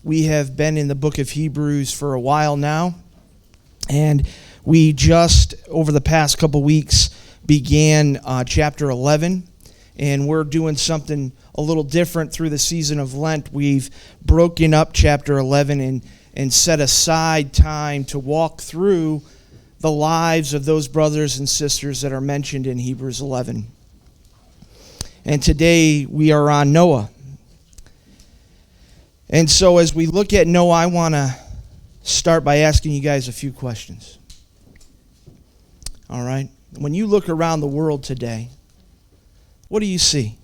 We have been in the book of Hebrews for a while now, and we just, over the past couple weeks, began chapter 11, and we're doing something a little different through the season of Lent. We've broken up chapter 11 and set aside time to walk through the lives of those brothers and sisters that are mentioned in Hebrews 11. And today we are on Noah. And so as we look at Noah, I want to start by asking you guys a few questions. All right? When you look around the world today, what do you see?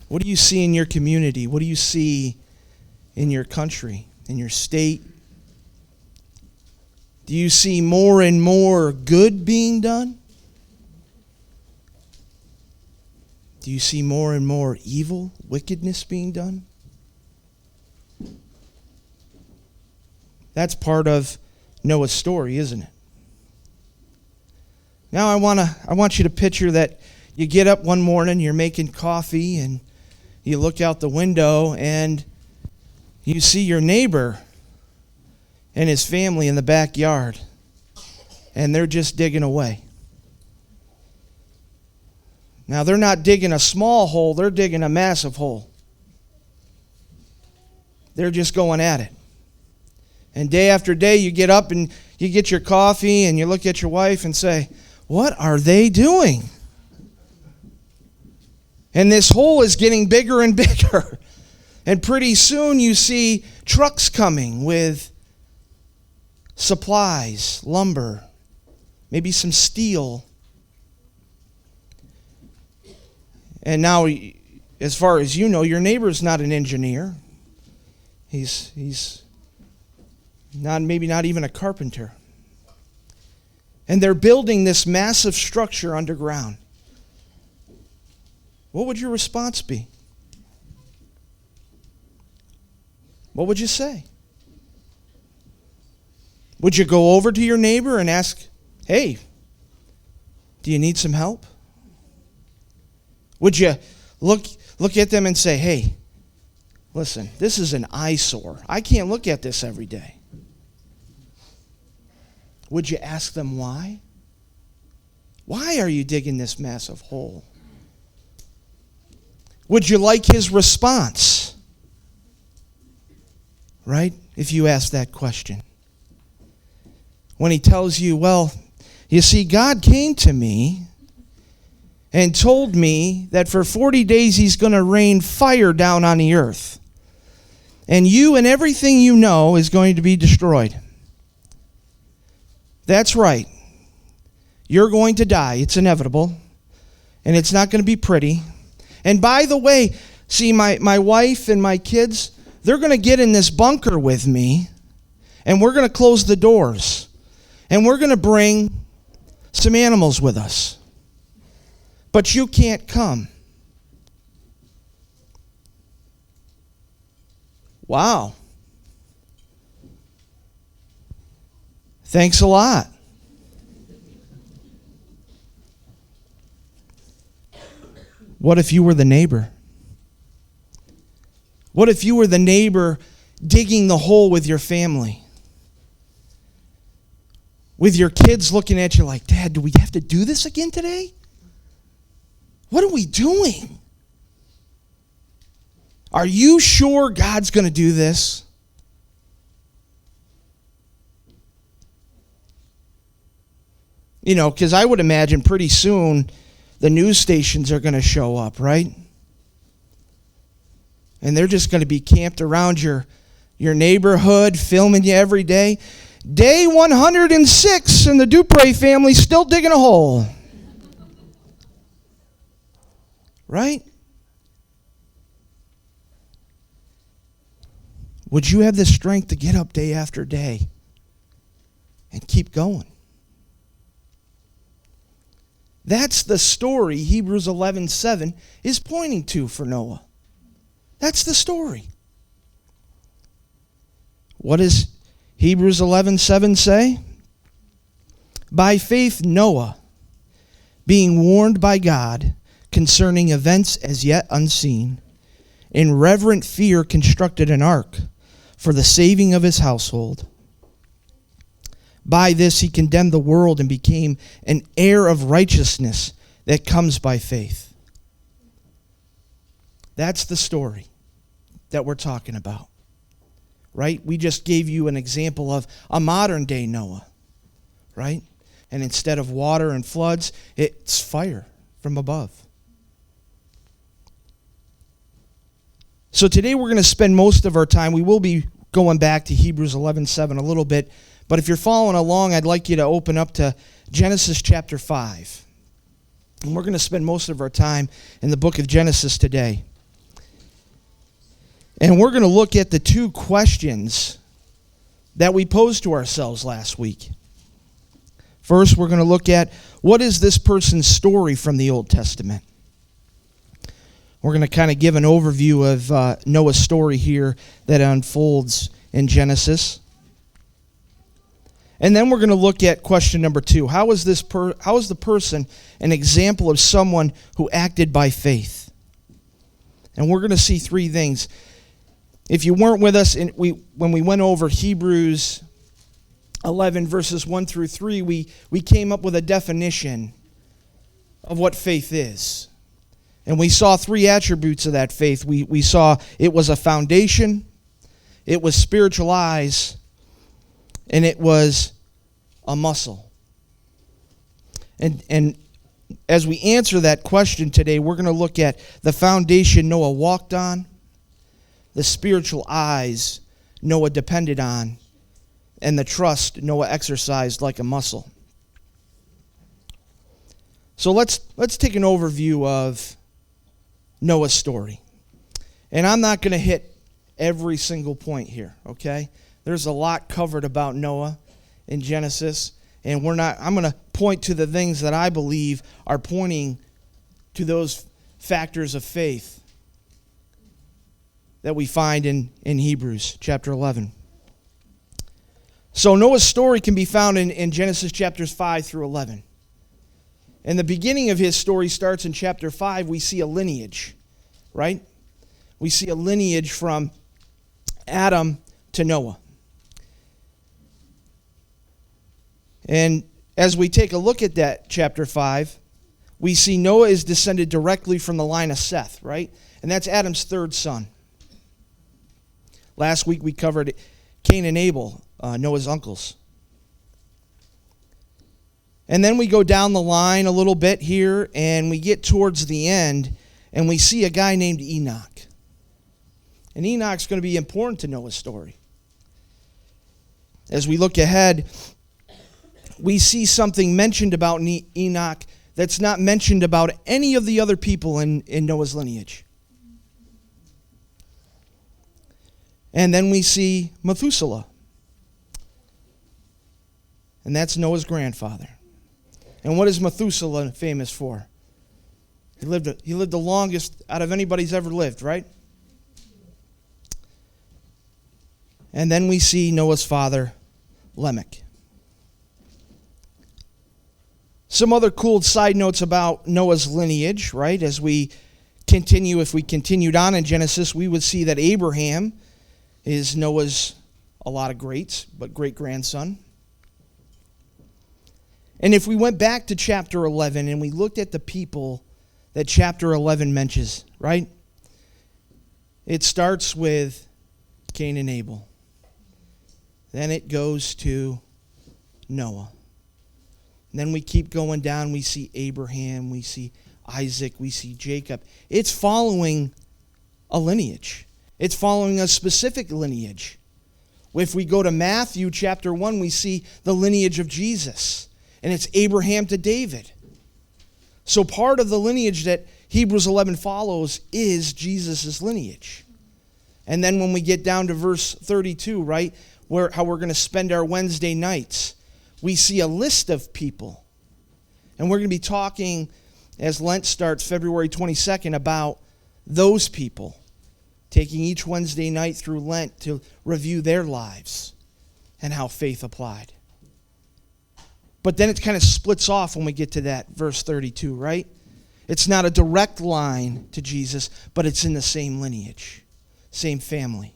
What do you see in your community? What do you see in your country, in your state? Do you see more and more good being done? Do you see more and more evil, wickedness being done? That's part of Noah's story, isn't it? Now I want you to picture that you get up one morning, you're making coffee, and you look out the window and you see your neighbor and his family in the backyard, and they're just digging away. Now, they're not digging a small hole, they're digging a massive hole. They're just going at it. And day after day, you get up and you get your coffee and you look at your wife and say, "What are they doing?" And this hole is getting bigger and bigger. And pretty soon you see trucks coming with supplies, lumber, maybe some steel. And now, as far as you know, your neighbor's not an engineer. He's not, maybe not even a carpenter. And they're building this massive structure underground. What would your response be? What would you say? Would you go over to your neighbor and ask, "Hey, do you need some help?" Would you look at them and say, "Hey, listen, this is an eyesore. I can't look at this every day"? Would you ask them why? Why are you digging this massive hole? Would you like his response? Right? If you ask that question. When he tells you, "Well, you see, God came to me and told me that for 40 days he's going to rain fire down on the earth. And you and everything you know is going to be destroyed. That's right. You're going to die. It's inevitable. And it's not going to be pretty. And by the way, see, my wife and my kids, they're going to get in this bunker with me. And we're going to close the doors. And we're going to bring some animals with us. But you can't come." Wow. Thanks a lot. What if you were the neighbor? What if you were the neighbor digging the hole with your family? With your kids looking at you like, "Dad, do we have to do this again today? What are we doing? Are you sure God's going to do this?" You know, because I would imagine pretty soon the news stations are going to show up, right? And they're just going to be camped around your neighborhood, filming you every day. Day 106 and the Dupre family still digging a hole. Right? Would you have the strength to get up day after day and keep going? That's the story Hebrews 11:7 is pointing to for Noah. That's the story. What does Hebrews 11:7 say? By faith Noah, being warned by God concerning events as yet unseen, in reverent fear constructed an ark for the saving of his household. By this he condemned the world and became an heir of righteousness that comes by faith. That's the story that we're talking about, right? We just gave you an example of a modern day Noah, right? And instead of water and floods, it's fire from above. So today we're going to spend most of our time, we will be going back to Hebrews 11:7 a little bit, but if you're following along, I'd like you to open up to Genesis chapter 5. And we're going to spend most of our time in the book of Genesis today. And we're going to look at the two questions that we posed to ourselves last week. First, we're going to look at what is this person's story from the Old Testament. We're going to kind of give an overview of Noah's story here that unfolds in Genesis. And then we're going to look at question number 2. How is the person an example of someone who acted by faith? And we're going to see 3 things. If you weren't with us when we went over Hebrews 11 verses 1 through 3, we came up with a definition of what faith is. And we saw 3 attributes of that faith. We saw it was a foundation, it was spiritual eyes, and it was a muscle. And as we answer that question today, we're going to look at the foundation Noah walked on, the spiritual eyes Noah depended on, and the trust Noah exercised like a muscle. So let's take an overview of Noah's story. And I'm not going to hit every single point here, okay? There's a lot covered about Noah in Genesis, and I'm going to point to the things that I believe are pointing to those factors of faith that we find in Hebrews chapter 11. So Noah's story can be found in Genesis chapters 5 through 11. And the beginning of his story starts in chapter 5. We see a lineage, right? We see a lineage from Adam to Noah. And as we take a look at that chapter 5, we see Noah is descended directly from the line of Seth, right? And that's Adam's 3rd son. Last week we covered Cain and Abel, Noah's uncles. And then we go down the line a little bit here, and we get towards the end, and we see a guy named Enoch. And Enoch's going to be important to Noah's story. As we look ahead, we see something mentioned about Enoch that's not mentioned about any of the other people in Noah's lineage. And then we see Methuselah. And that's Noah's grandfather. And what is Methuselah famous for? He lived the longest out of anybody's ever lived, right? And then we see Noah's father, Lamech. Some other cool side notes about Noah's lineage, right? As we continue, if we continued on in Genesis, we would see that Abraham is Noah's, a lot of greats, but great-grandson. And if we went back to chapter 11 and we looked at the people that chapter 11 mentions, right? It starts with Cain and Abel. Then it goes to Noah. And then we keep going down. We see Abraham. We see Isaac. We see Jacob. It's following a lineage. It's following a specific lineage. If we go to Matthew chapter 1, we see the lineage of Jesus. And it's Abraham to David. So part of the lineage that Hebrews 11 follows is Jesus' lineage. And then when we get down to verse 32, right, how we're going to spend our Wednesday nights, we see a list of people. And we're going to be talking, as Lent starts February 22nd, about those people, taking each Wednesday night through Lent to review their lives and how faith applied. But then it kind of splits off when we get to that verse 32, right? It's not a direct line to Jesus, but it's in the same lineage, same family.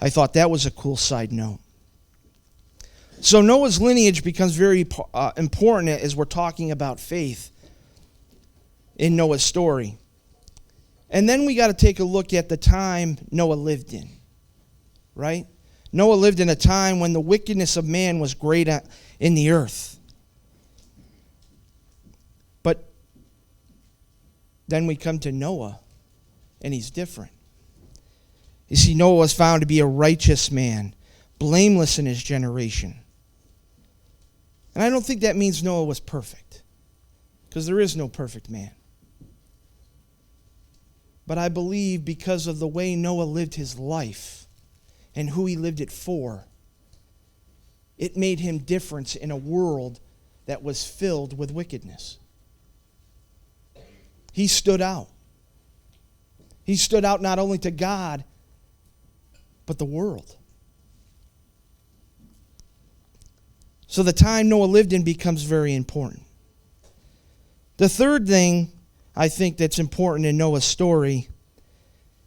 I thought that was a cool side note. So Noah's lineage becomes very important as we're talking about faith in Noah's story. And then we got to take a look at the time Noah lived in, right? Noah lived in a time when the wickedness of man was great in the earth. But then we come to Noah, and he's different. You see, Noah was found to be a righteous man, blameless in his generation. And I don't think that means Noah was perfect, because there is no perfect man. But I believe because of the way Noah lived his life and who he lived it for, it made him different in a world that was filled with wickedness. He stood out. He stood out not only to God, but the world. So the time Noah lived in becomes very important. The third thing I think that's important in Noah's story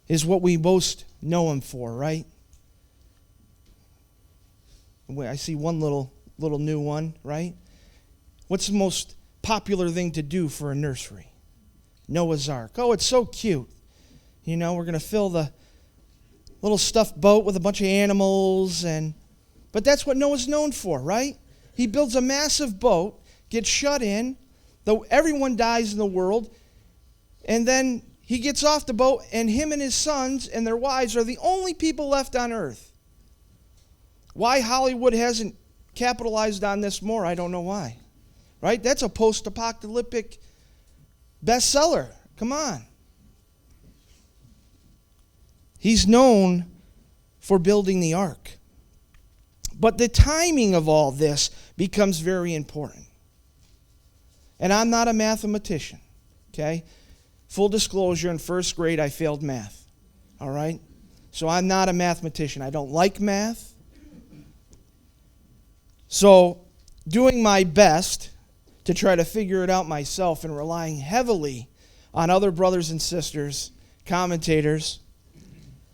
is what we most know him for, right? I see one little new one, right? What's the most popular thing to do for a nursery? Noah's Ark. Oh, it's so cute. You know, we're going to fill the little stuffed boat with a bunch of animals, but that's what Noah's known for, right? He builds a massive boat, gets shut in, though everyone dies in the world, and then he gets off the boat, and him and his sons and their wives are the only people left on earth. Why Hollywood hasn't capitalized on this more, I don't know why. Right? That's a post-apocalyptic bestseller. Come on. He's known for building the ark. But the timing of all this becomes very important. And I'm not a mathematician, okay? Full disclosure, in first grade I failed math, all right? So I'm not a mathematician. I don't like math. So doing my best to try to figure it out myself and relying heavily on other brothers and sisters, commentators,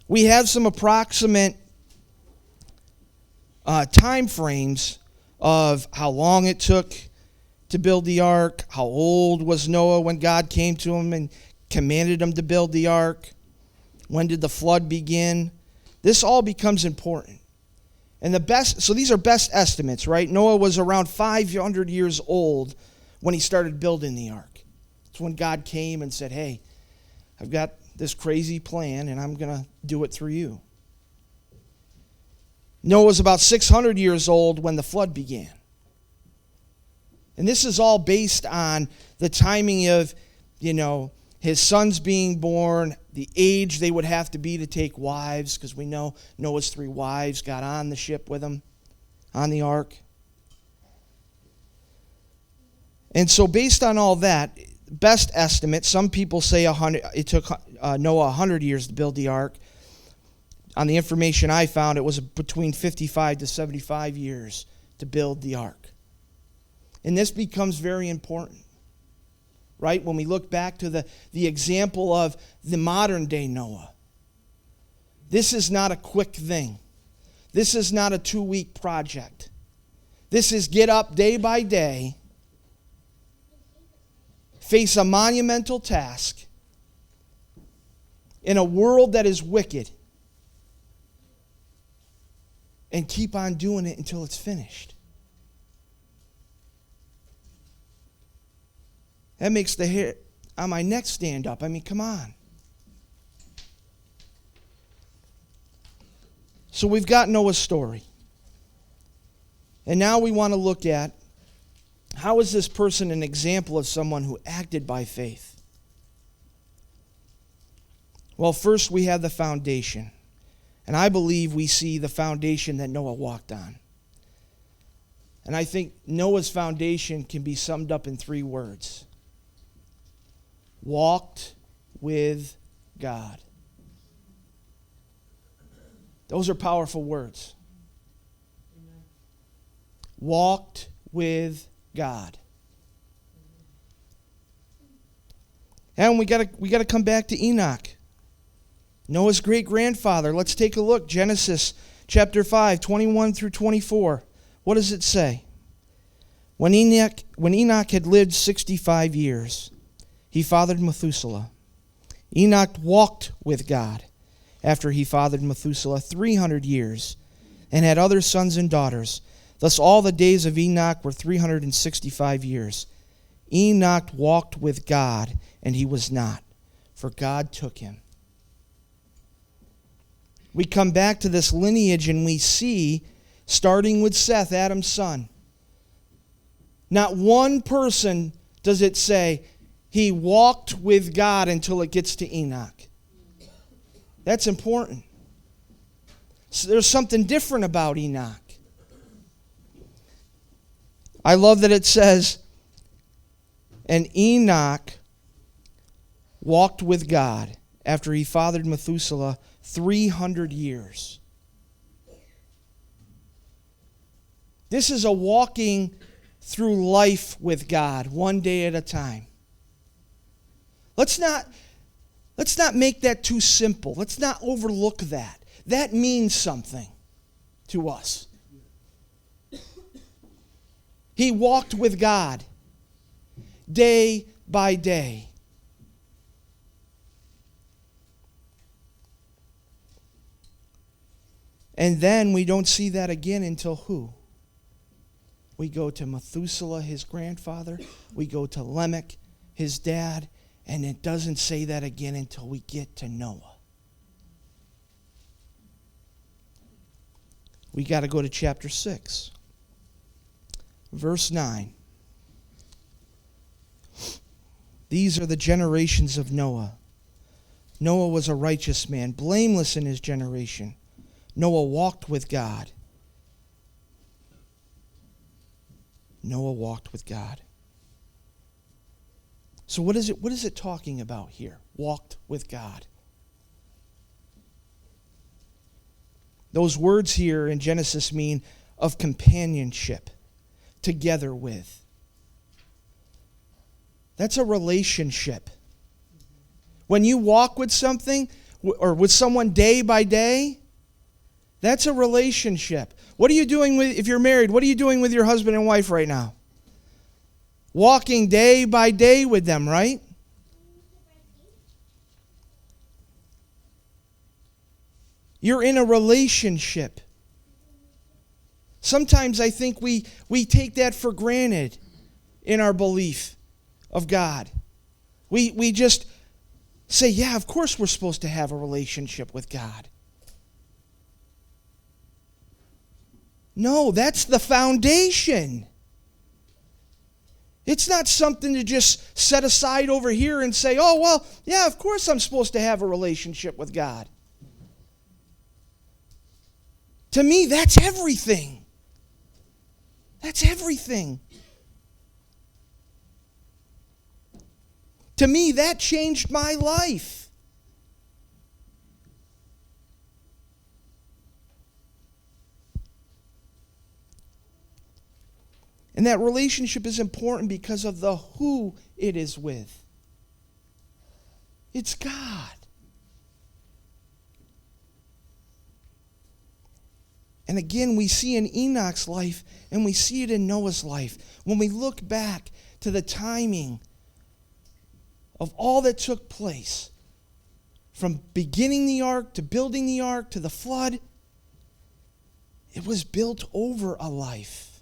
we have some approximate time frames of how long it took to build the ark, how old was Noah when God came to him and commanded him to build the ark, when did the flood begin. This all becomes important. And so these are best estimates, right? Noah was around 500 years old when he started building the ark. It's when God came and said, hey, I've got this crazy plan and I'm going to do it through you. Noah was about 600 years old when the flood began. And this is all based on the timing of, his sons being born, the age they would have to be to take wives, because we know Noah's 3 wives got on the ship with him, on the ark. And so based on all that, best estimate, some people say it took Noah 100 years to build the ark. On the information I found, it was between 55 to 75 years to build the ark. And this becomes very important, right? When we look back to the example of the modern day Noah. This is not a quick thing. This is not a 2-week project. This is get up day by day, face a monumental task in a world that is wicked, and keep on doing it until it's finished. That makes the hair on my neck stand up. I mean, come on. So we've got Noah's story. And now we want to look at, how is this person an example of someone who acted by faith? Well, first we have the foundation. And I believe we see the foundation that Noah walked on. And I think Noah's foundation can be summed up in 3 words. Walked with God. Those are powerful words. Amen. Walked with God. And we gotta come back to Enoch, Noah's great-grandfather. Let's take a look. Genesis chapter 5, 21 through 24. What does it say? When Enoch had lived 65 years, he fathered Methuselah. Enoch walked with God after he fathered Methuselah 300 years and had other sons and daughters. Thus all the days of Enoch were 365 years. Enoch walked with God, and he was not, for God took him. We come back to this lineage and we see, starting with Seth, Adam's son, not one person does it say he walked with God until it gets to Enoch. That's important. So there's something different about Enoch. I love that it says, and Enoch walked with God after he fathered Methuselah 300 years. This is a walking through life with God, one day at a time. Let's not make that too simple. Let's not overlook that. That means something to us. He walked with God day by day. And then we don't see that again until who? We go to Methuselah, his grandfather. We go to Lamech, his dad. And it doesn't say that again until we get to Noah. We got to go to chapter 6, verse 9. These are the generations of Noah. Noah was a righteous man, blameless in his generation. Noah walked with God. Noah walked with God. So what is it talking about here? Walked with God. Those words here in Genesis mean of companionship, together with. That's a relationship. When you walk with something or with someone day by day, that's a relationship. What are you doing if you're married? What are you doing with your husband and wife right now? Walking day by day with them, right? You're in a relationship. Sometimes I think we take that for granted in our belief of God. We just say, yeah, of course we're supposed to have a relationship with God. No, that's the foundation. It's not something to just set aside over here and say, oh, well, yeah, of course I'm supposed to have a relationship with God. To me, that's everything. That's everything. To me, that changed my life. And that relationship is important because of the who it is with. It's God. And again, we see in Enoch's life, and we see it in Noah's life. When we look back to the timing of all that took place, from beginning the ark to building the ark to the flood, it was built over a life.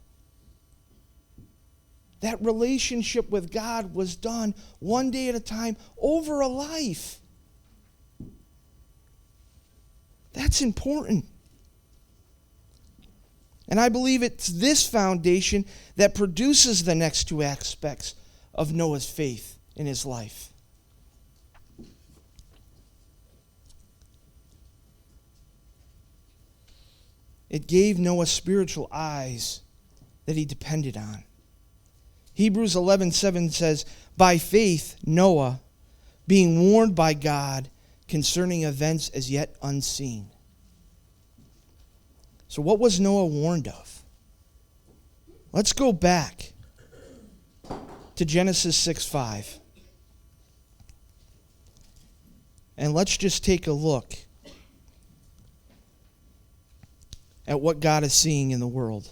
That relationship with God was done one day at a time over a life. That's important. And I believe it's this foundation that produces the next two aspects of Noah's faith in his life. It gave Noah spiritual eyes that he depended on. Hebrews 11:7 says, by faith Noah, being warned by God concerning events as yet unseen. So what was Noah warned of? Let's go back to Genesis 6:5. And let's just take a look at what God is seeing in the world.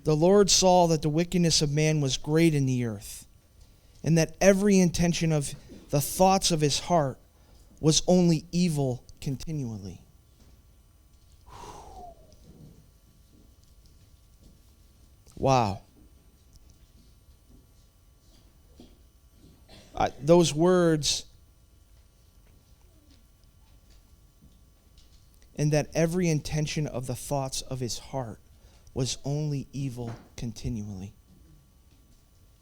The Lord saw that the wickedness of man was great in the earth, and that every intention of the thoughts of his heart was only evil continually. Wow. Those words, and that every intention of the thoughts of his heart was only evil continually.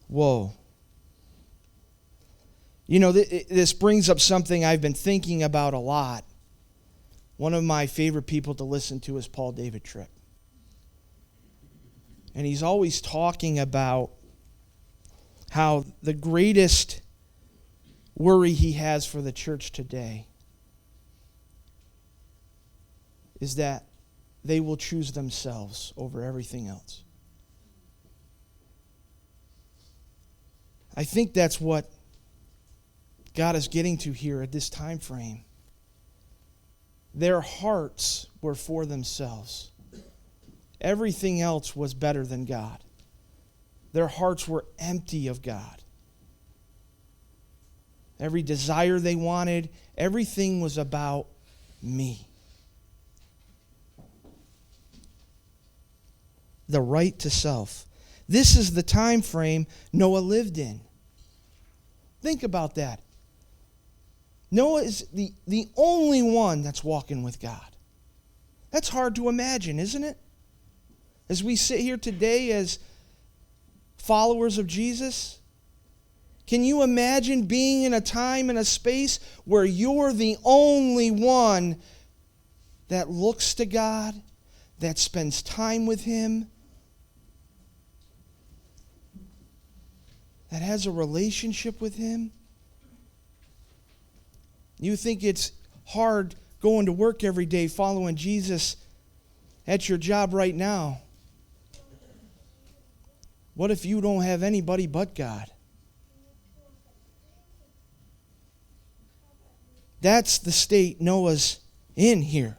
Whoa. You know, this brings up something I've been thinking about a lot. One of my favorite people to listen to is Paul David Tripp. And he's always talking about how the greatest worry he has for the church today is that they will choose themselves over everything else. I think that's what God is getting to here at this time frame. Their hearts were for themselves. Everything else was better than God. Their hearts were empty of God. Every desire they wanted, everything was about me. The right to self. This is the time frame Noah lived in. Think about that. Noah is the only one that's walking with God. That's hard to imagine, isn't it? As we sit here today as followers of Jesus, can you imagine being in a time and a space where you're the only one that looks to God, that spends time with Him, that has a relationship with Him? You think it's hard going to work every day following Jesus at your job right now. What if you don't have anybody but God? That's the state Noah's in here.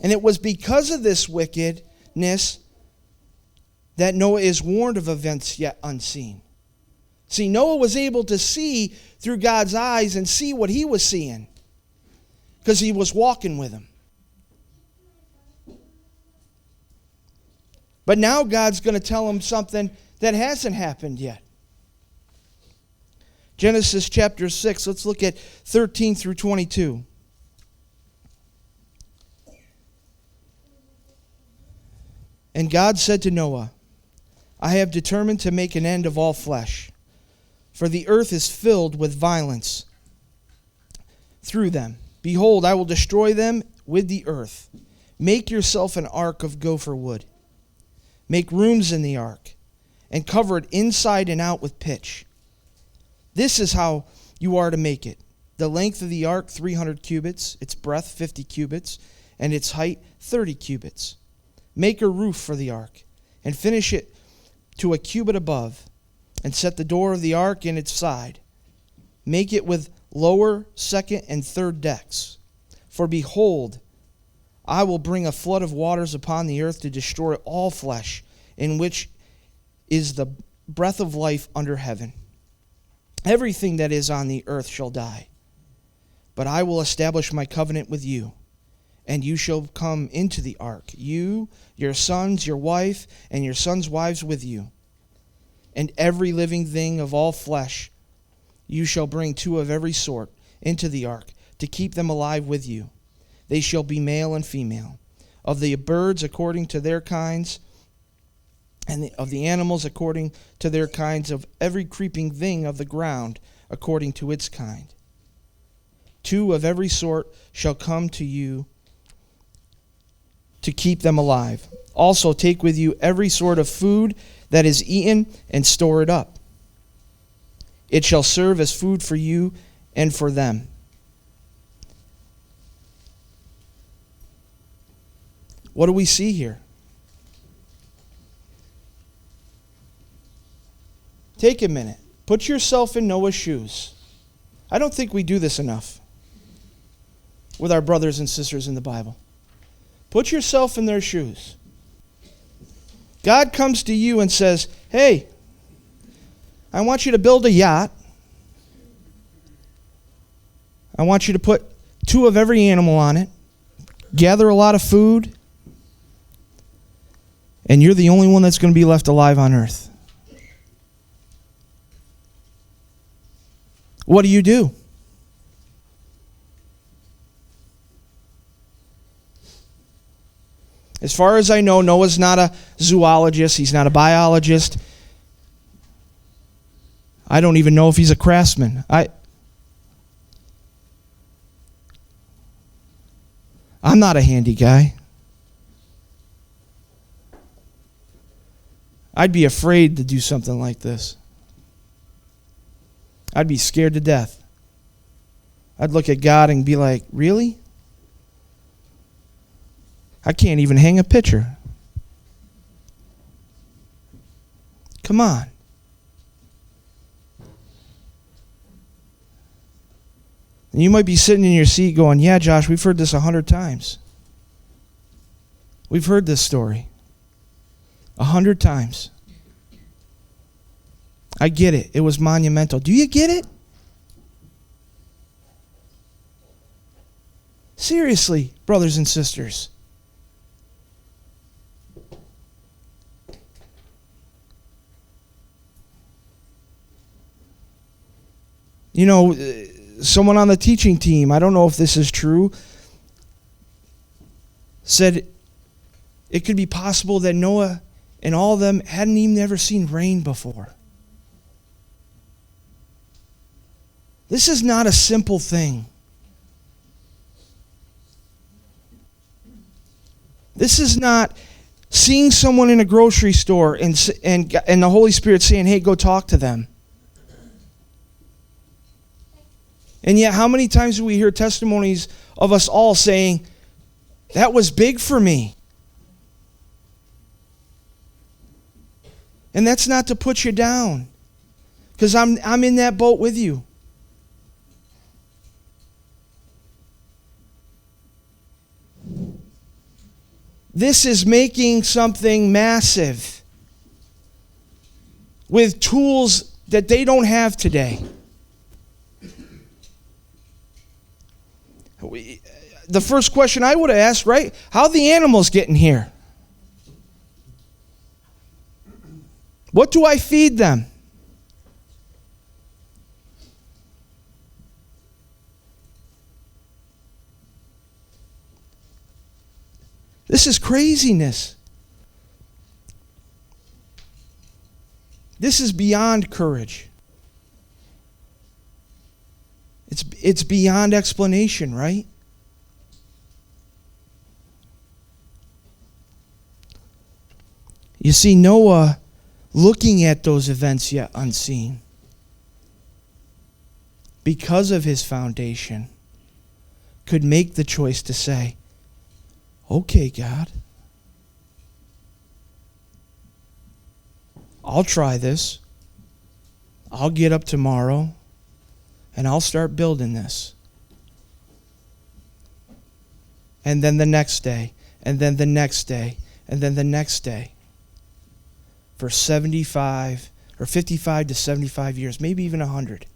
And it was because of this wickedness that Noah is warned of events yet unseen. See, Noah was able to see through God's eyes and see what he was seeing because he was walking with Him. But now God's going to tell him something that hasn't happened yet. Genesis chapter 6, let's look at 13 through 22. And God said to Noah, I have determined to make an end of all flesh, for the earth is filled with violence through them. Behold, I will destroy them with the earth. Make yourself an ark of gopher wood. Make rooms in the ark, and cover it inside and out with pitch. This is how you are to make it. The length of the ark, 300 cubits, its breadth, 50 cubits, and its height, 30 cubits. Make a roof for the ark, and finish it to a cubit above, and set the door of the ark in its side. Make it with lower, second, and third decks. For behold, I will bring a flood of waters upon the earth to destroy all flesh, in which is the breath of life under heaven. Everything that is on the earth shall die. But I will establish my covenant with you, and you shall come into the ark, you, your sons, your wife, and your sons' wives with you. And every living thing of all flesh you shall bring two of every sort into the ark, to keep them alive with you. They shall be male and female. Of the birds according to their kinds, and of the animals according to their kinds, of every creeping thing of the ground according to its kind. Two of every sort shall come to you to keep them alive. Also take with you every sort of food that is eaten, and store it up. It shall serve as food for you and for them. What do we see here? Take a minute. Put yourself in Noah's shoes. I don't think we do this enough with our brothers and sisters in the Bible. Put yourself in their shoes. God comes to you and says, hey, I want you to build a yacht. I want you to put 2 of every animal on it, gather a lot of food, and you're the only one that's going to be left alive on earth. What do? As far as I know, Noah's not a zoologist. He's not a biologist. I don't even know if he's a craftsman. I'm not a handy guy. I'd be afraid to do something like this. I'd be scared to death. I'd look at God and be like, really? I can't even hang a picture. Come on. And you might be sitting in your seat going, yeah, Josh, we've heard this 100 times. We've heard this story 100 times. I get it. It was monumental. Do you get it? Seriously, brothers and sisters. You know, someone on the teaching team, I don't know if this is true, said it could be possible that Noah and all of them hadn't even ever seen rain before. This is not a simple thing. This is not seeing someone in a grocery store and the Holy Spirit saying, hey, go talk to them. And yet, how many times do we hear testimonies of us all saying, that was big for me? And that's not to put you down, because I'm in that boat with you. This is making something massive with tools that they don't have today. The first question I would have asked, right? How are the animals getting here? What do I feed them? This is craziness. This is beyond courage. It's beyond explanation, right? You see, Noah, looking at those events yet unseen, because of his foundation, could make the choice to say, okay, God, I'll try this. I'll get up tomorrow and I'll start building this. And then the next day, and then the next day, and then the next day. For 75 or 55 to 75 years, maybe even 100.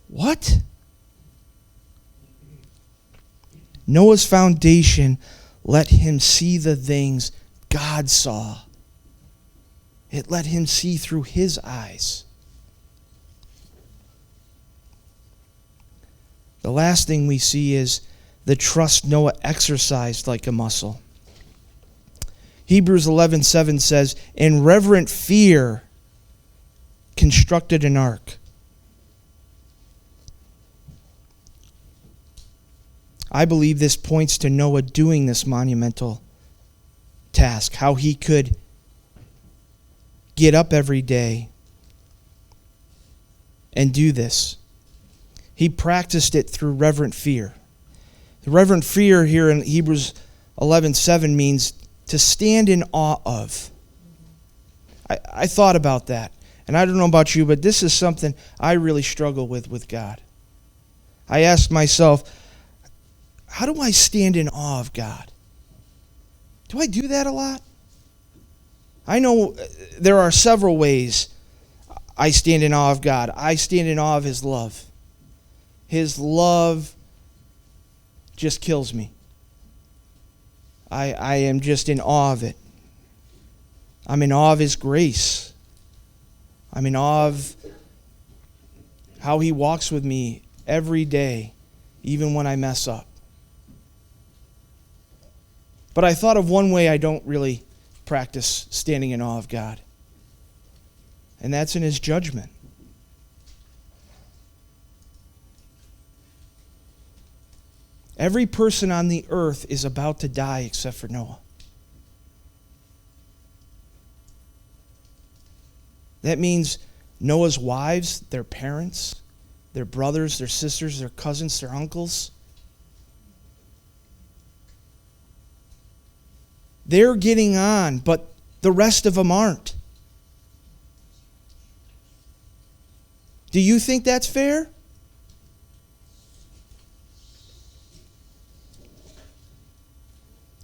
What? Noah's foundation let him see the things God saw. It let him see through his eyes. The last thing we see is the trust Noah exercised like a muscle. Hebrews 11:7 says, in reverent fear constructed an ark. I believe this points to Noah doing this monumental task, how he could get up every day and do this. He practiced it through reverent fear. The reverent fear here in Hebrews 11:7 means to stand in awe of. I thought about that. And I don't know about you, but this is something I really struggle with God. I ask myself, how do I stand in awe of God? Do I do that a lot? I know there are several ways I stand in awe of God. I stand in awe of His love. His love just kills me. I am just in awe of it. I'm in awe of His grace. I'm in awe of how He walks with me every day, even when I mess up. But I thought of one way I don't really practice standing in awe of God, and that's in His judgment. Every person on the earth is about to die except for Noah. That means Noah's wives, their parents, their brothers, their sisters, their cousins, their uncles. They're getting on, but the rest of them aren't. Do you think that's fair?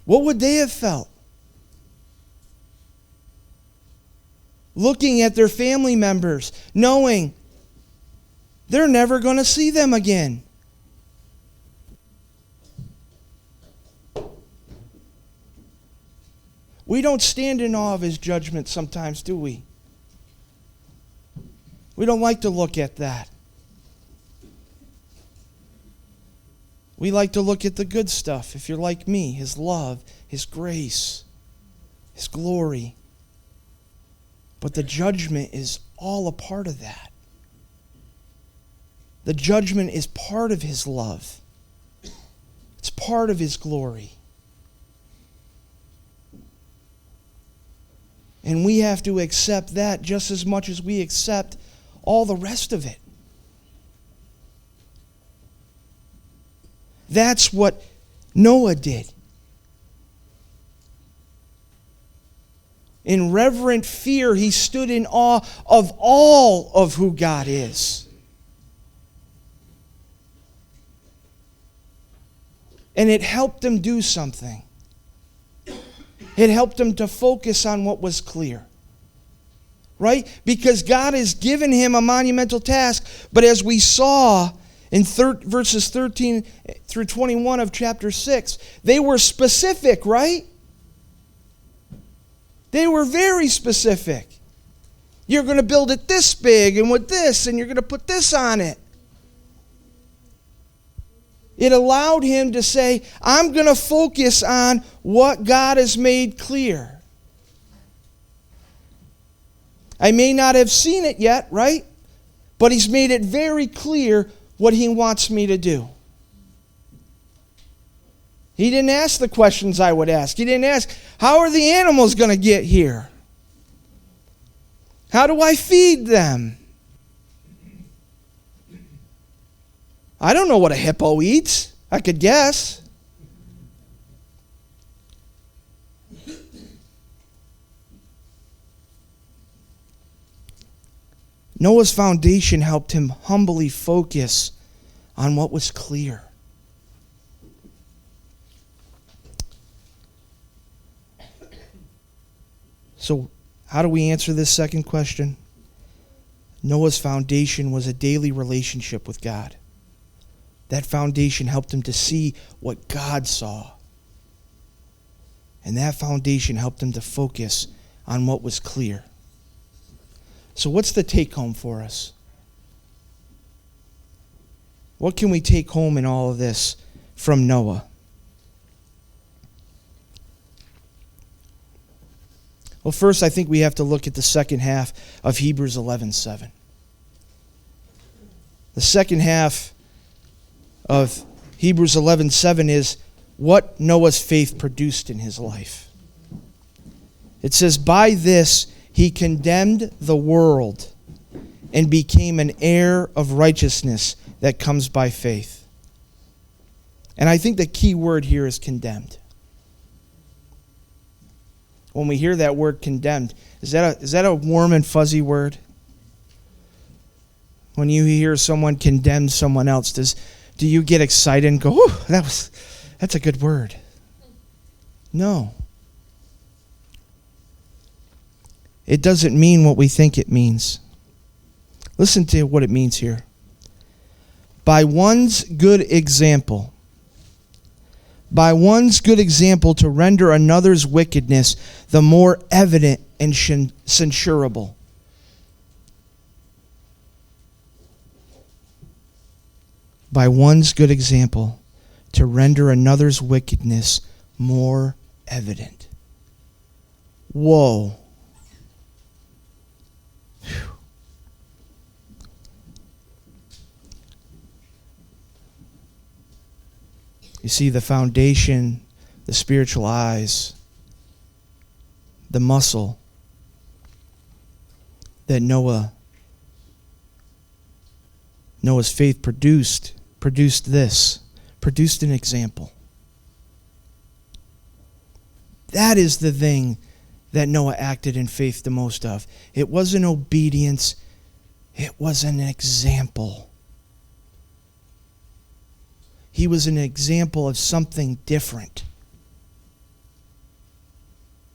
What would they have felt? Looking at their family members, knowing they're never going to see them again. We don't stand in awe of His judgment sometimes, do we? We don't like to look at that. We like to look at the good stuff, if you're like me, His love, His grace, His glory. But the judgment is all a part of that. The judgment is part of His love. It's part of His glory. And we have to accept that just as much as we accept all the rest of it. That's what Noah did. In reverent fear, he stood in awe of all of who God is. And it helped him do something. It helped him to focus on what was clear. Right? Because God has given him a monumental task, but as we saw in verses 13 through 21 of chapter 6, they were specific, right? They were very specific. You're going to build it this big and with this, and you're going to put this on it. It allowed him to say, I'm going to focus on what God has made clear. I may not have seen it yet, right? But He's made it very clear what He wants me to do. He didn't ask the questions I would ask. He didn't ask, how are the animals going to get here? How do I feed them? I don't know what a hippo eats. I could guess. Noah's foundation helped him humbly focus on what was clear. So, how do we answer this second question? Noah's foundation was a daily relationship with God. That foundation helped him to see what God saw. And that foundation helped him to focus on what was clear. So what's the take home for us? What can we take home in all of this from Noah? Well, first, I think we have to look at the second half of Hebrews 11:7. The second half of Hebrews 11:7 is what Noah's faith produced in his life. It says, by this he condemned the world and became an heir of righteousness that comes by faith. And I think the key word here is condemned. When we hear that word condemned, is that a warm and fuzzy word? When you hear someone condemn someone else, do you get excited and go, "Ooh, that's a good word"? No. It doesn't mean what we think it means. Listen to what it means here. By one's good example. By one's good example to render another's wickedness the more evident and censurable. By one's good example to render another's wickedness more evident. Whoa. Whew. You see, the foundation, the spiritual eyes, the muscle that Noah's faith produced an example. That is the thing that Noah acted in faith the most of. It wasn't obedience, it was an example. He was an example of something different.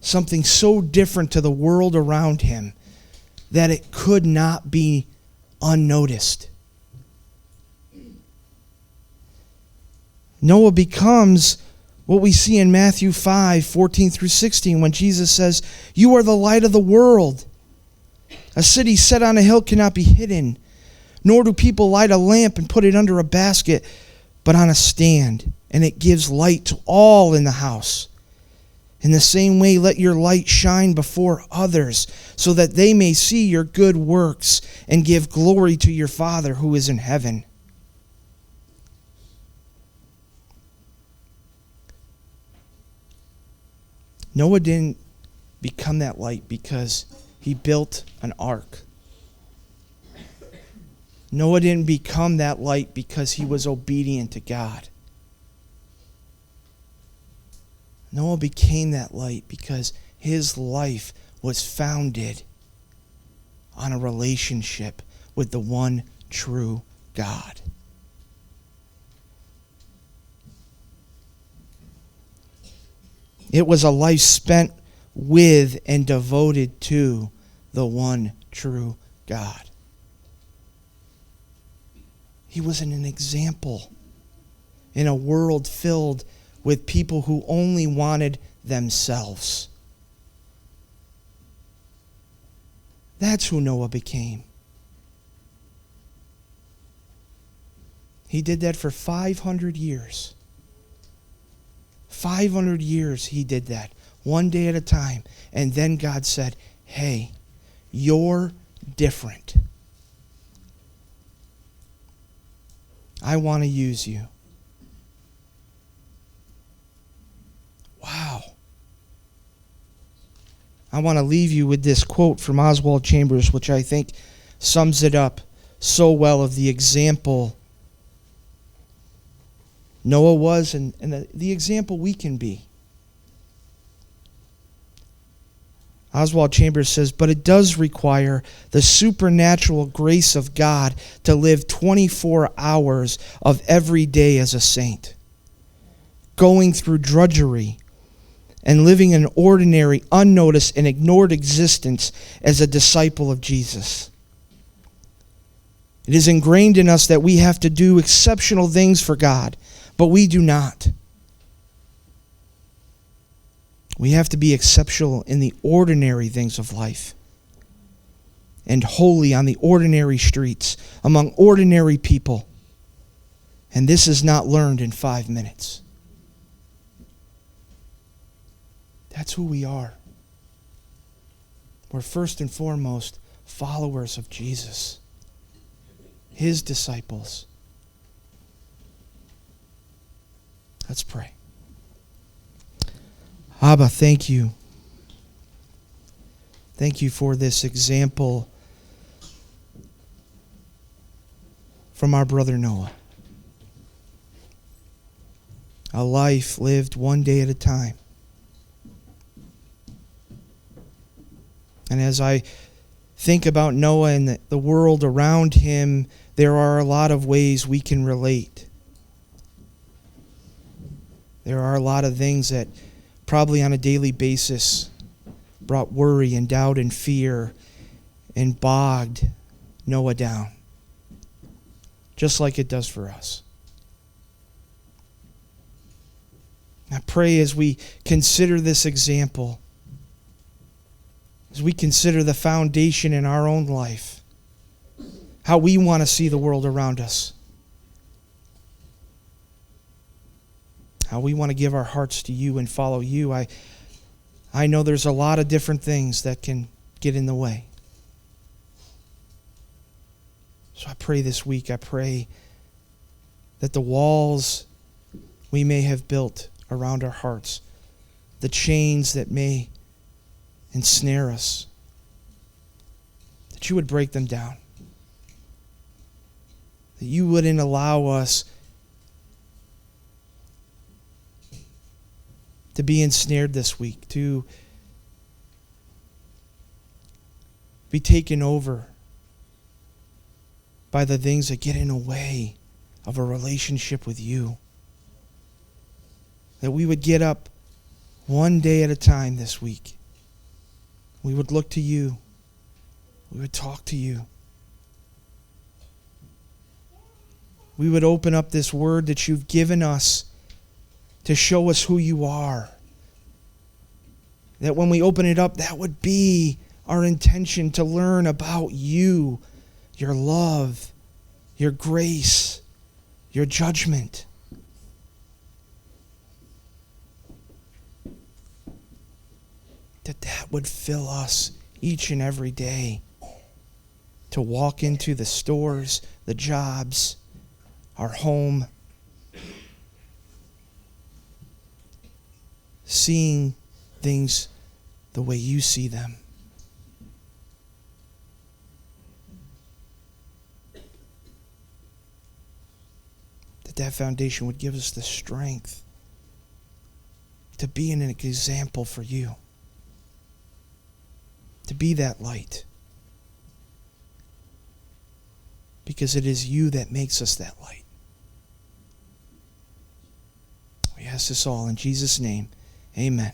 Something so different to the world around him that it could not be unnoticed. Noah becomes what we see in Matthew 5:14-16, when Jesus says, "You are the light of the world. A city set on a hill cannot be hidden, nor do people light a lamp and put it under a basket, but on a stand, and it gives light to all in the house. In the same way, let your light shine before others, so that they may see your good works and give glory to your Father who is in heaven." Noah didn't become that light because he built an ark. Noah didn't become that light because he was obedient to God. Noah became that light because his life was founded on a relationship with the one true God. It was a life spent with and devoted to the one true God. He was an example in a world filled with people who only wanted themselves. That's who Noah became. He did that for 500 years. 500 years he did that, one day at a time. And then God said, "Hey, you're different. I want to use you." Wow. I want to leave you with this quote from Oswald Chambers, which I think sums it up so well, of the example Noah was and the example we can be. Oswald Chambers says, "But it does require the supernatural grace of God to live 24 hours of every day as a saint, going through drudgery and living an ordinary, unnoticed, and ignored existence as a disciple of Jesus. It is ingrained in us that we have to do exceptional things for God, but we do not. We have to be exceptional in the ordinary things of life and holy on the ordinary streets among ordinary people. And this is not learned in 5 minutes." That's who we are. We're first and foremost followers of Jesus, His disciples. Let's pray. Abba, thank you. Thank you for this example from our brother Noah. A life lived one day at a time. And as I think about Noah and the world around him, there are a lot of ways we can relate. There are a lot of things that probably on a daily basis brought worry and doubt and fear and bogged Noah down, just like it does for us. I pray as we consider this example, as we consider the foundation in our own life, how we want to see the world around us, how we want to give our hearts to you and follow you. I know there's a lot of different things that can get in the way. So I pray this week, I pray that the walls we may have built around our hearts, the chains that may ensnare us, that you would break them down. That you wouldn't allow us to be ensnared this week, to be taken over by the things that get in the way of a relationship with you. That we would get up one day at a time this week. We would look to you. We would talk to you. We would open up this word that you've given us to show us who you are. That when we open it up, that would be our intention, to learn about you, your love, your grace, your judgment. That would fill us each and every day to walk into the stores, the jobs, our home, seeing things the way you see them. That foundation would give us the strength to be an example for you, to be that light, because it is you that makes us that light. We ask this all in Jesus' name. Amen.